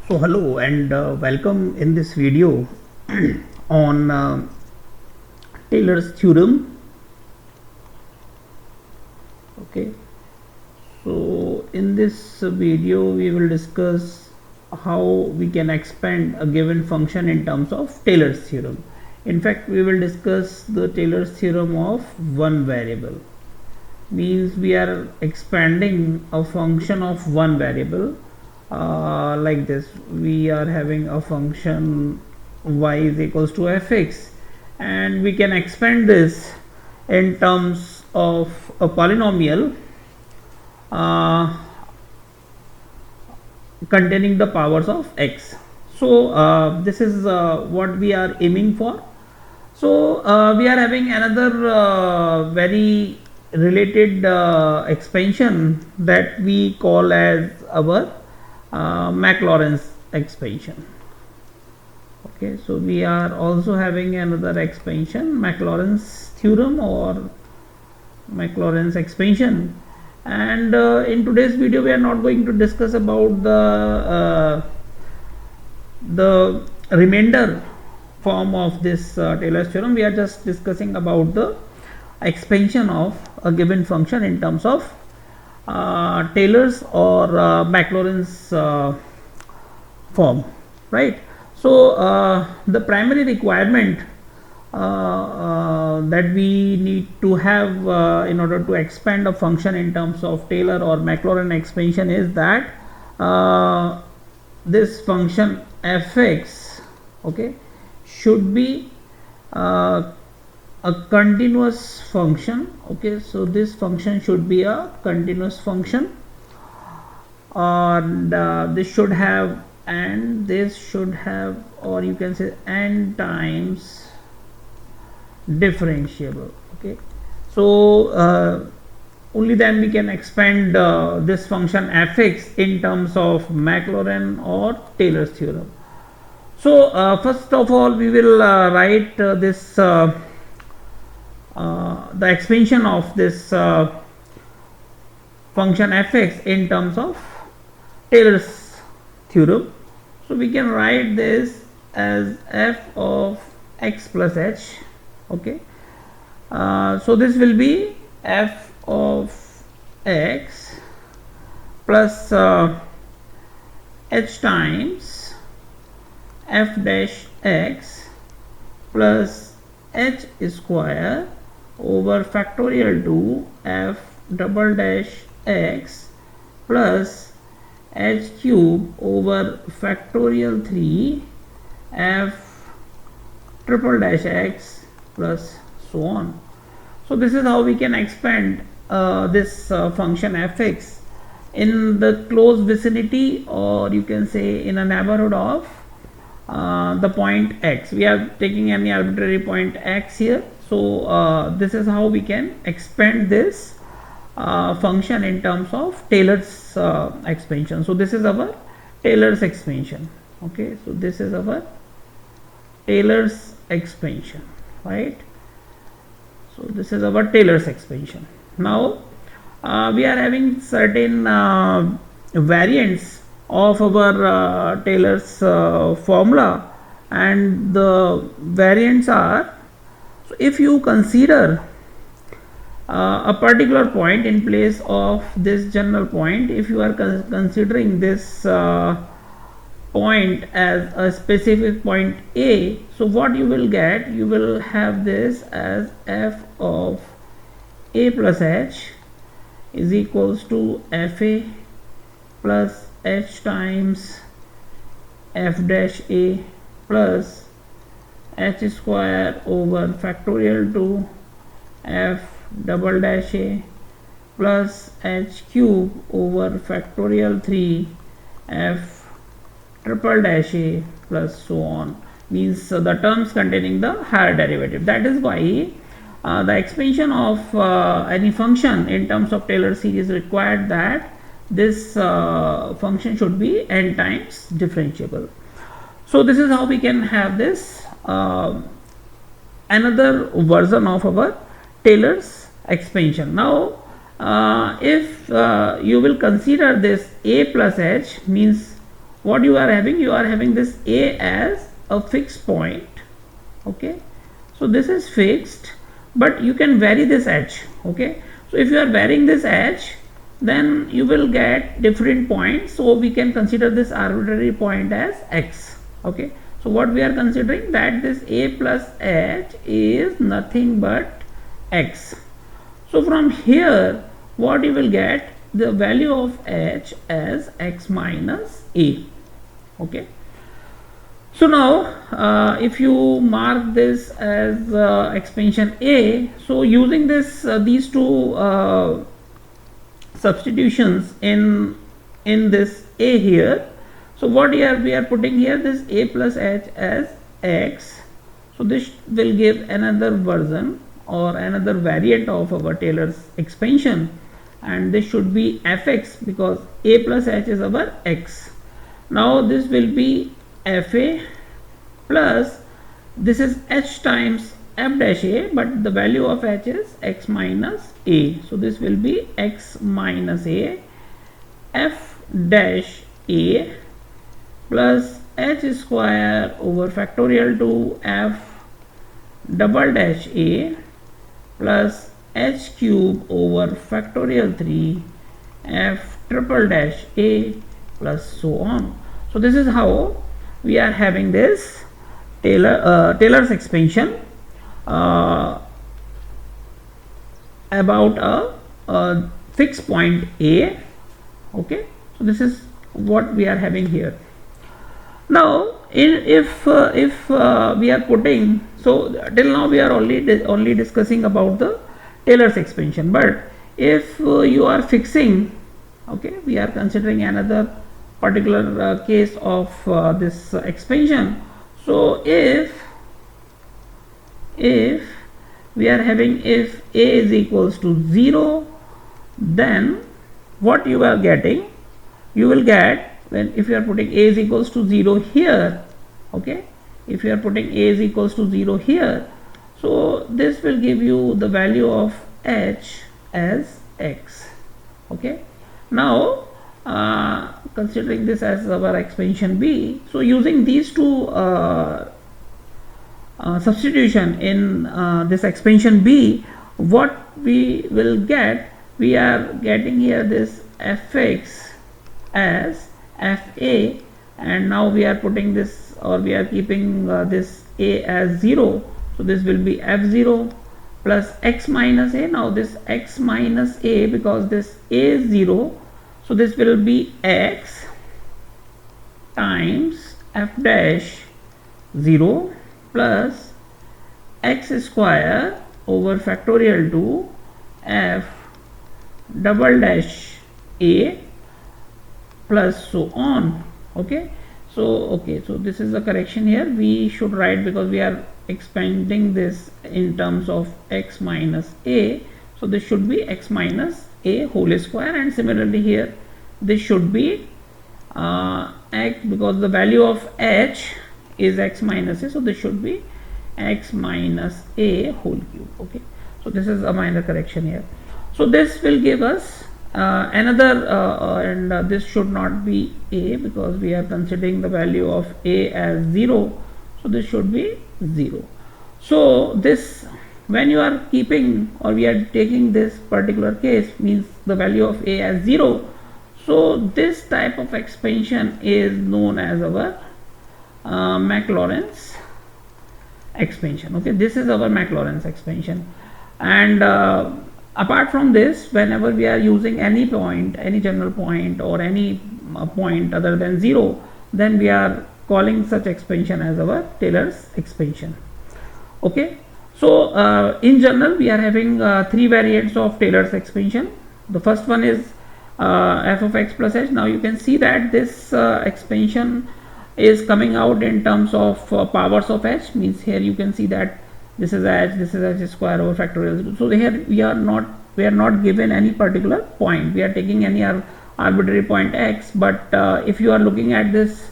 So hello and welcome in this video on Taylor's theorem. Okay, so in this video we will discuss how we can expand a given function in terms of Taylor's theorem. In fact, we will discuss the Taylor's theorem of one variable. Means we are expanding a function of one variable. Like this, we are having a function y is equals to fx, and we can expand this in terms of a polynomial containing the powers of x. So this is what we are aiming for. So we are having another very related expansion that we call as our Maclaurin's expansion. Okay, so we are also having another expansion, Maclaurin's theorem or Maclaurin's expansion. And in today's video we are not going to discuss about the remainder form of this Taylor's theorem. We are just discussing about the expansion of a given function in terms of Taylor's or Maclaurin's form, right? So the primary requirement that we need to have in order to expand a function in terms of Taylor or Maclaurin expansion is that this function fx, okay, should be a continuous function. Okay, so this function should be a continuous function, and this should have, and this should have, or you can say n times differentiable. Okay, so only then we can expand this function fx in terms of Maclaurin or Taylor's theorem. So first of all we will write this the expansion of this function fx in terms of Taylor's theorem. So we can write this as f of x plus h. Okay, so this will be f of x plus h times f dash x plus h square over factorial 2 f double dash x plus h cube over factorial 3 f triple dash x plus so on. So this is how we can expand this function fx in the close vicinity, or you can say in a neighborhood of the point x. We are taking any arbitrary point x here. So this is how we can expand this function in terms of Taylor's expansion. So this is our Taylor's expansion. Okay, so this is our Taylor's expansion, right? So this is our Taylor's expansion. Now we are having certain variants of our Taylor's formula, and the variants are, so if you consider a particular point in place of this general point, if you are considering this point as a specific point A, so what you will get, you will have this as f of a plus h is equals to fa plus h times f dash a plus h square over factorial 2 f double dash a plus h cube over factorial 3 f triple dash a plus so on. Means the terms containing the higher derivative. That is why the expansion of any function in terms of Taylor series required that this function should be n times differentiable. So this is how we can have this another version of our Taylor's expansion. Now if you will consider this a plus h, means what you are having, you are having this a as a fixed point. Okay, so this is fixed, but you can vary this h. Okay, so if you are varying this h, then you will get different points, so we can consider this arbitrary point as x. Okay, so what we are considering, that this a plus h is nothing but x. So from here what you will get, the value of h as x minus a. Okay, so now if you mark this as expansion a, so using this these two substitutions in this a here, so what here we are putting here, this a plus h as x. So this will give another version or another variant of our Taylor's expansion, and this should be fx because a plus h is our x. Now this will be fa plus this is h times f dash a, but the value of h is x minus a. So this will be x minus a f dash a plus h square over factorial 2 f double dash a plus h cube over factorial 3 f triple dash a plus so on. So this is how we are having this Taylor's expansion about a fixed point a. Okay, so this is what we are having here. Now if we are putting, so till now we are only discussing about the Taylor's expansion, but if you are fixing, okay, we are considering another particular case of this expansion. So if we are having, if a is equals to 0, then what you are getting, you will get, when if you are putting a is equals to 0 here, okay, if you are putting a is equals to 0 here, so this will give you the value of h as x. Okay, now considering this as our expansion b, so using these two substitution in this expansion b, what we will get, we are getting here this fx as fa, and now we are putting this, or we are keeping this a as 0, so this will be f0 plus x minus a. Now this x minus a, because this a is 0, so this will be x times f dash 0 plus x square over factorial 2 f double dash a plus so on. Okay, so this is the correction here, we should write, because we are expanding this in terms of x minus a, so this should be x minus a whole square, and similarly here this should be x, because the value of h is x minus a, so this should be x minus a whole cube. Okay, so this is a minor correction here. So this will give us another and this should not be a, because we are considering the value of a as 0, so this should be 0. So this, when you are keeping, or we are taking this particular case, means the value of a as 0, so this type of expansion is known as our Maclaurin's expansion. Okay, this is our Maclaurin's expansion. And apart from this, whenever we are using any point, any general point, or any point other than 0, then we are calling such expansion as our Taylor's expansion. Okay, so in general we are having three variants of Taylor's expansion. The first one is f of x plus h. Now you can see that this expansion is coming out in terms of powers of h, means here you can see that this is h square over factorial. So here we are not given any particular point, we are taking any arbitrary point x, but if you are looking at this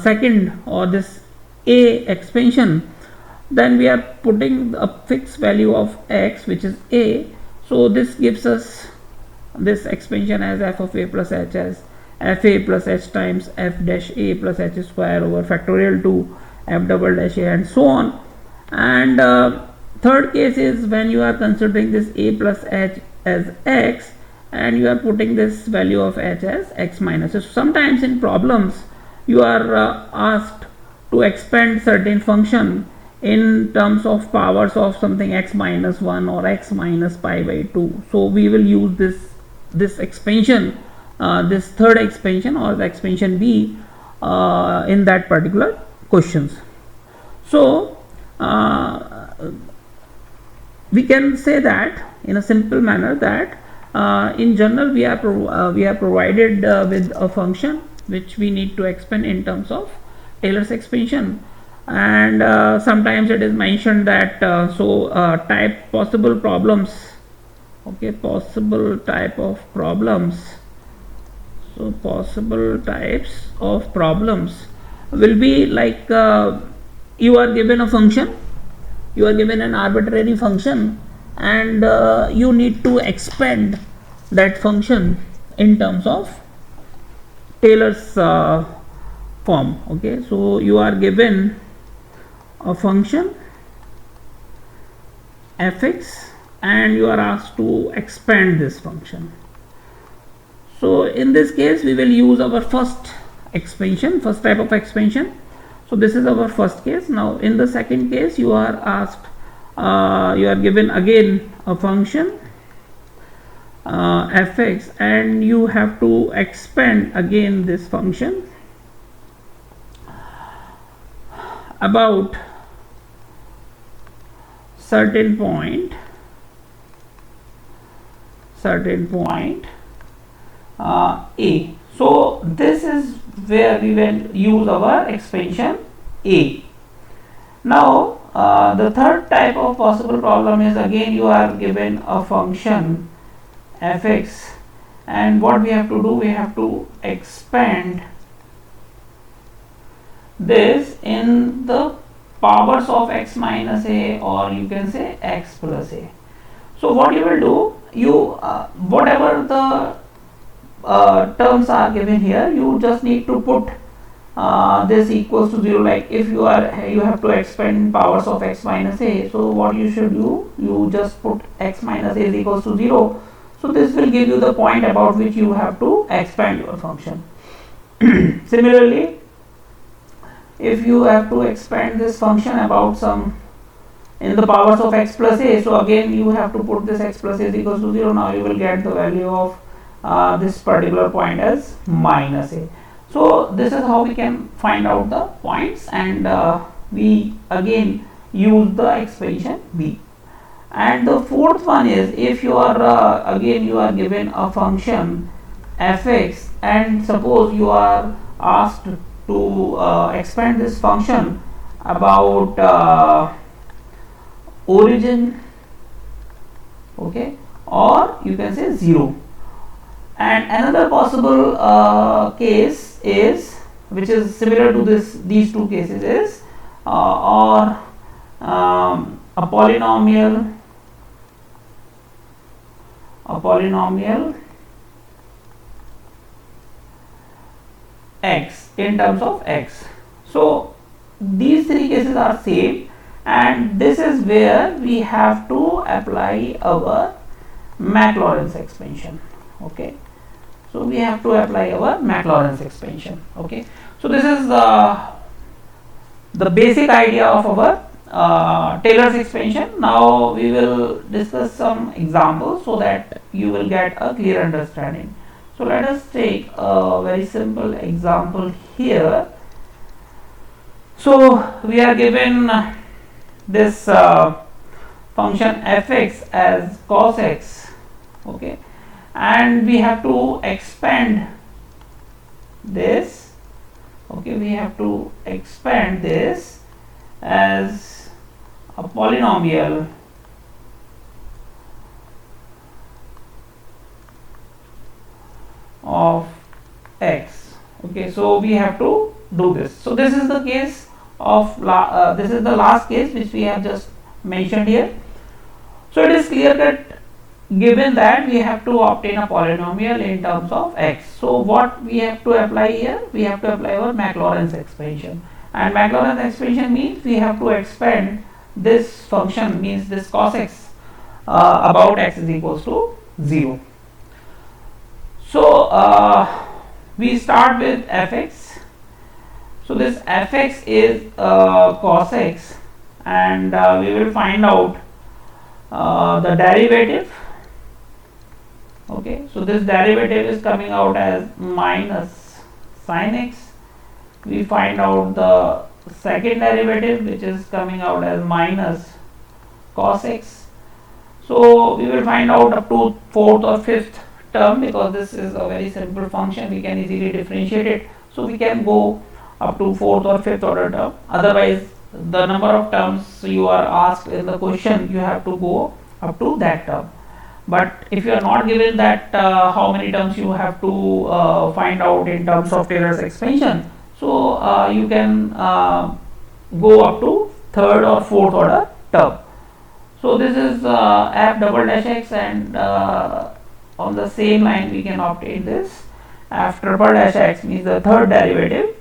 second, or this a expansion, then we are putting a fixed value of x, which is a, so this gives us this expansion as f of a plus h as fa plus h times f dash a plus h square over factorial 2 f double dash a and so on. And third case is when you are considering this a plus h as x and you are putting this value of h as x minus. So sometimes in problems you are asked to expand certain function in terms of powers of something x minus 1 or x minus pi by 2. So we will use this expansion, this third expansion or the expansion b in that particular questions. So we can say that in a simple manner that in general we are provided with a function which we need to expand in terms of Taylor's expansion, and sometimes it is mentioned that type possible problems, okay, possible type of problems, so possible types of problems will be like you are given a function, you are given an arbitrary function, and you need to expand that function in terms of Taylor's form. Okay, so you are given a function fx and you are asked to expand this function. So in this case we will use our first expansion, first type of expansion. So this is our first case. Now in the second case you are asked, you are given again a function fx and you have to expand again this function about certain point a. So this is where we will use our expansion a. Now the third type of possible problem is again you are given a function fx and what we have to do, we have to expand this in the powers of x minus a, or you can say x plus a. So what you will do, you whatever the terms are given here, you just need to put this equals to 0. Like if you have to expand powers of x minus a, so what you should do, you just put x minus a is equals to 0. So this will give you the point about which you have to expand your function. Similarly, if you have to expand this function about some in the powers of x plus a, so again you have to put this x plus a is equals to 0. Now you will get the value of this particular point as minus a. So this is how we can find out the points, and we again use the expansion b. And the fourth one is if you are again you are given a function fx and suppose you are asked to expand this function about origin, okay, or you can say 0. And another possible case is, which is similar to these two cases, is or a polynomial x in terms of x. So these three cases are same, and this is where we have to apply our Maclaurin's expansion. Okay, so we have to apply our Maclaurin's expansion. Okay, so this is the basic idea of our Taylor's expansion. Now we will discuss some examples so that you will get a clear understanding. So let us take a very simple example here. So we are given this function fx as cos x, okay, and we have to expand this, okay, we have to expand this as a polynomial of x. Okay, so we have to do this. So this is the case of this is the last case which we have just mentioned here. So it is clear that given that we have to obtain a polynomial in terms of x. So what we have to apply here? We have to apply our Maclaurin's expansion, and Maclaurin's expansion means we have to expand this function, means this cos x about x is equals to 0. So we start with fx. So this fx is cos x, and we will find out the derivative. Okay, so this derivative is coming out as minus sin x. We find out the second derivative, which is coming out as minus cos x. So we will find out up to fourth or fifth term, because this is a very simple function, we can easily differentiate it. So we can go up to fourth or fifth order term. Otherwise, the number of terms you are asked in the question, you have to go up to that term. But if you are not given that how many terms you have to find out in terms of Taylor's expansion, so you can go up to third or fourth order term. So this is f double dash x, and on the same line we can obtain this f triple dash x, means the third derivative,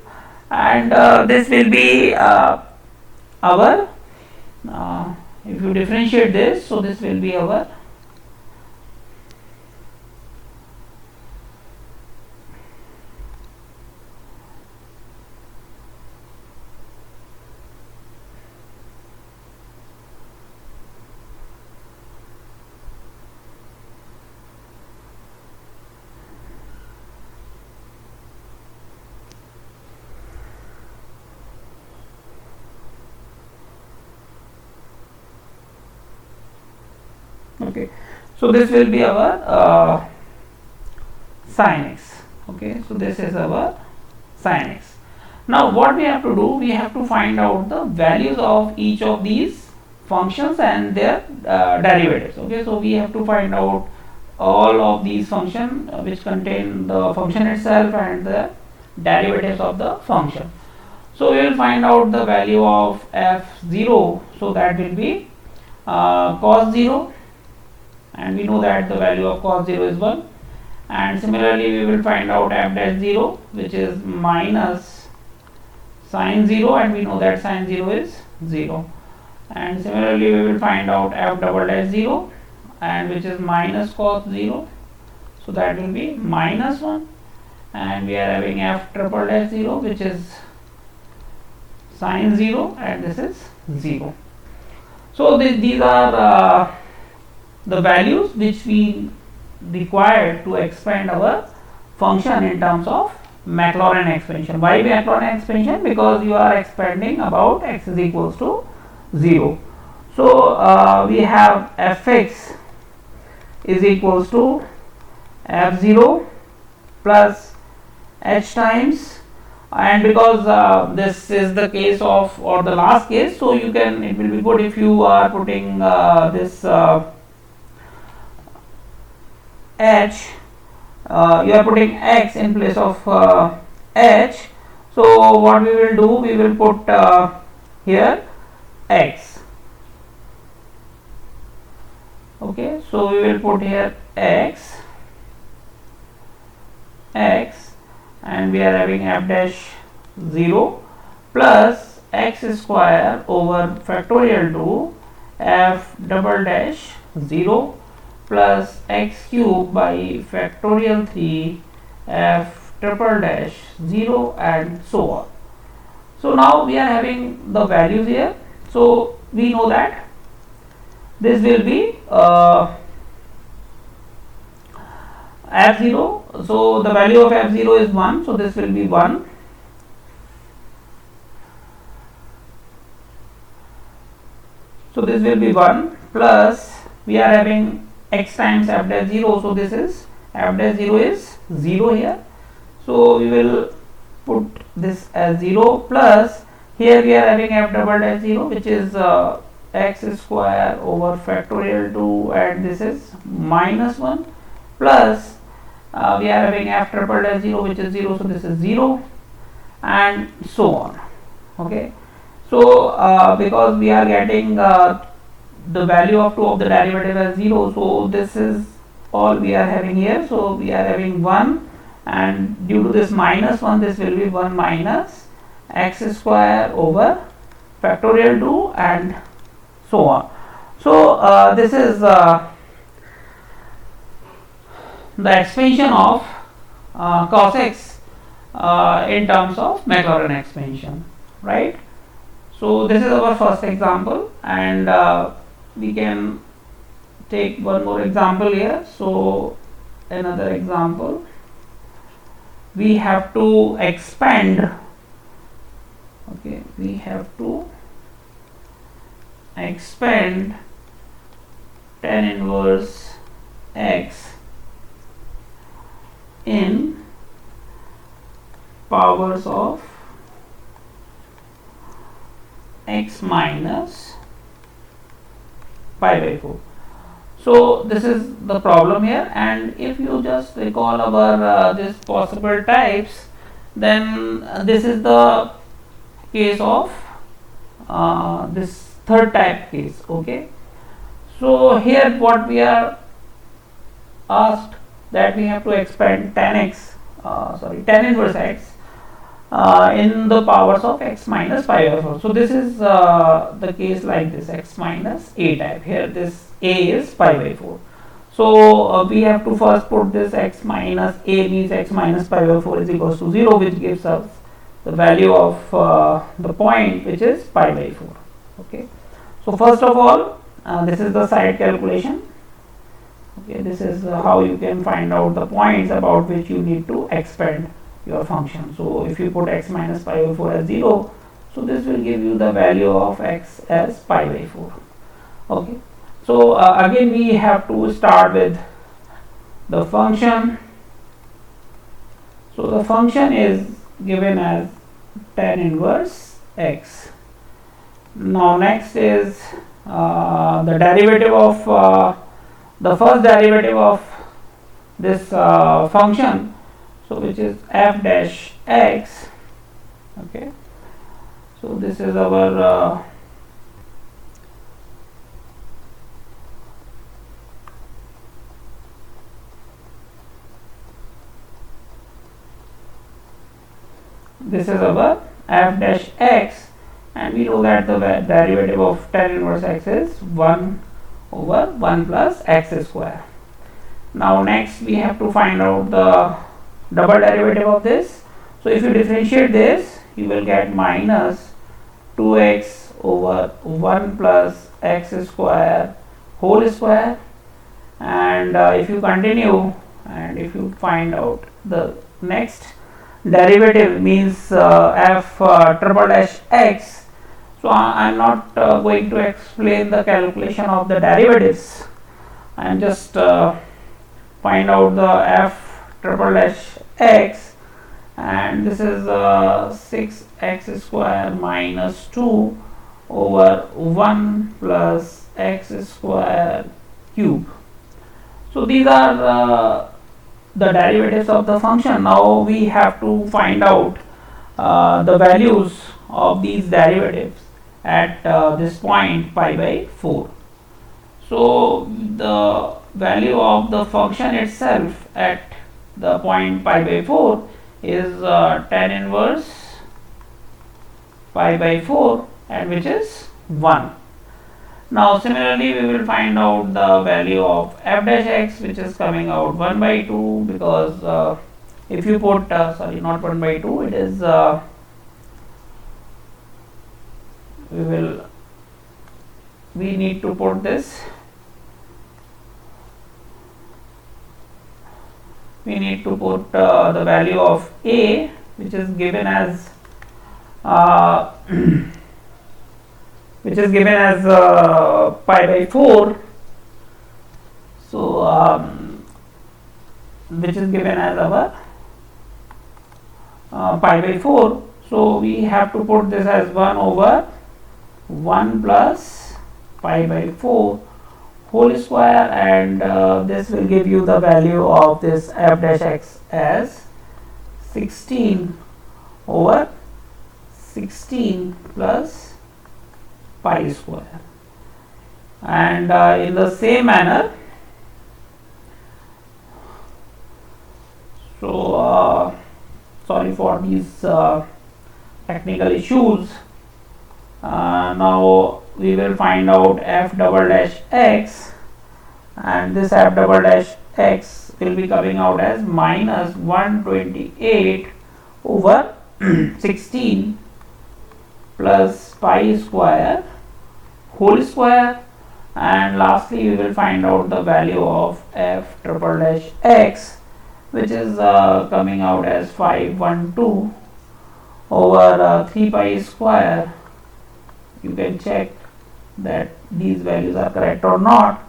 and this will be our if you differentiate this, so this will be our okay. So this will be our sin x. Okay, so this is our sin x. Now what we have to do, we have to find out the values of each of these functions and their derivatives. Okay, so we have to find out all of these functions which contain the function itself and the derivatives of the function. So we will find out the value of f0, so that will be cos 0, and we know that the value of cos 0 is 1, and similarly we will find out f dash 0, which is minus sin 0, and we know that sin 0 is 0, and similarly we will find out f double dash 0, and which is minus cos 0, so that will be minus 1, and we are having f triple dash 0, which is sin 0, and this is 0. So these are the values which we require to expand our function in terms of Maclaurin expansion. Why Maclaurin expansion? Because you are expanding about x is equals to 0. So we have fx is equals to f0 plus h times, and because this is the case of, or the last case, so you can, it will be good if you are putting this h, you are putting x in place of h. So what we will do, we will put here x. Okay, so we will put here x, and we are having f dash 0 plus x square over factorial 2 f double dash 0 plus x cube by factorial 3 f triple dash 0, and so on. So now we are having the values here. So we know that this will be f0. So the value of f0 is 1. So this will be 1. So this will be 1 plus we are having x times f dash 0. So this is f dash 0 is 0 here. So we will put this as 0 plus here we are having f double dash 0, which is x square over factorial 2, and this is minus 1 plus we are having f triple dash 0, which is 0. So this is 0, and so on. Okay. So because we are getting the value of 2 of the derivative as 0. So this is all we are having here. So we are having 1, and due to this minus 1, this will be 1 minus x square over factorial 2 and so on. So this is the expansion of cos x in terms of Maclaurin expansion, right? So this is our first example, and we can take one more example here. So another example, we have to expand, okay, we have to expand tan inverse x in powers of x minus pi by 4. So this is the problem here, and if you just recall our this possible types, then this is the case of this third type case. Okay, so here what we are asked, that we have to expand tan inverse x in the powers of x minus pi by 4. So this is the case like this, x minus a type. Here this a is pi by 4. So we have to first put this x minus a, means x minus pi by 4 is equals to 0, which gives us the value of the point, which is pi by 4. Okay, so first of all, this is the side calculation. Okay, this is how you can find out the points about which you need to expand your function. So if you put x minus pi by 4 as 0, so this will give you the value of x as pi by 4. Okay, so again we have to start with the function. So the function is given as tan inverse x. Now next is the derivative of the first derivative of this function, so which is f dash x. Okay, so this is our f dash x, and we know that the derivative of tan inverse x is 1 over 1 plus x square. Now next we have to find out the double derivative of this. So if you differentiate this, you will get minus 2x over 1 plus x square whole square, and if you continue and if you find out the next derivative, means f triple dash x. So I am not going to explain the calculation of the derivatives. I am just find out the f triple dash x, and this is 6x square minus 2 over 1 plus x square cube. So these are the derivatives of the function. Now we have to find out the values of these derivatives at this point pi by 4. So the value of the function itself at the point pi by 4 is tan inverse pi by 4, and which is 1. Now similarly we will find out the value of f dash x, which is coming out 1 by 2, because if you put sorry, not 1 by 2, it is we need to put this, we need to put the value of a, which is given as pi by 4. So which is given as our pi by 4. So we have to put this as 1 over 1 plus pi by 4 whole square, and this will give you the value of this f dash x as 16 over 16 plus pi square. and in the same manner, so sorry for these technical issues. Now we will find out f double dash x, and this f double dash x will be coming out as minus 128 over 16 plus pi square whole square, and lastly we will find out the value of f triple dash x, which is coming out as 512 over 3 pi square. You can check that these values are correct or not.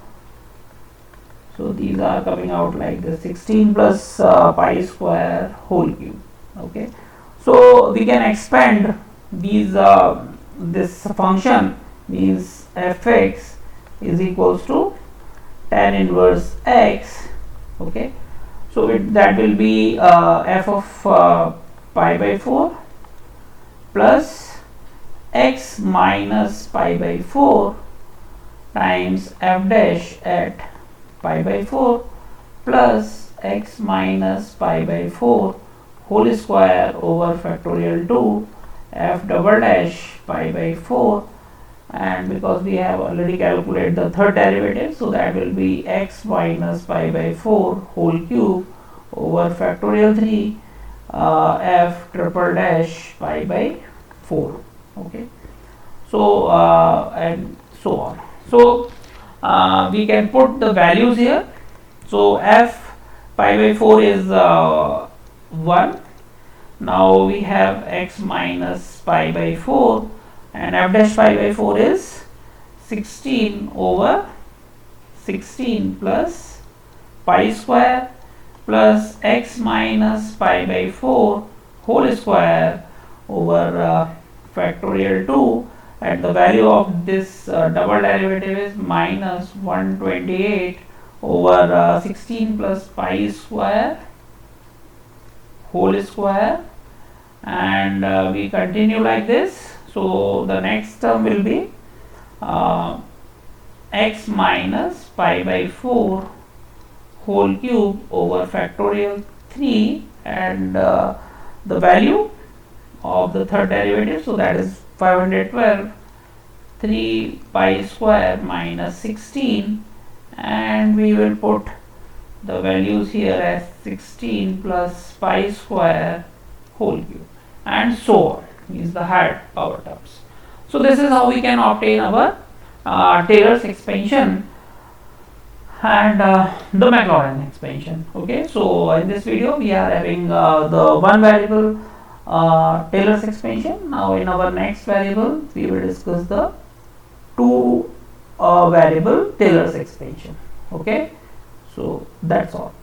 So these are coming out like this, 16 plus pi square whole cube. Okay, so we can expand these this function means fx is equals to tan inverse x. Okay, so that will be f of pi by 4 plus x minus pi by 4 times f dash at pi by 4 plus x minus pi by 4 whole square over factorial 2 f double dash pi by 4, and because we have already calculated the third derivative, so that will be x minus pi by 4 whole cube over factorial 3 f triple dash pi by 4. Okay, so and so on. So we can put the values here. So f pi by 4 is 1. Now we have x minus pi by 4, and f dash pi by 4 is 16 over 16 plus pi square plus x minus pi by 4 whole square over factorial 2, and the value of this double derivative is minus 128 over 16 plus pi square whole square, and we continue like this. So the next term will be x minus pi by 4 whole cube over factorial 3, and the value of the third derivative, so that is 512 3 pi square minus 16, and we will put the values here as 16 plus pi square whole cube, and so on, is the higher power terms. So this is how we can obtain our Taylor's expansion and the Maclaurin expansion. Okay, so in this video we are having the one variable Taylor's expansion. Now in our next variable we will discuss the two variable Taylor's expansion. Okay, so that's all.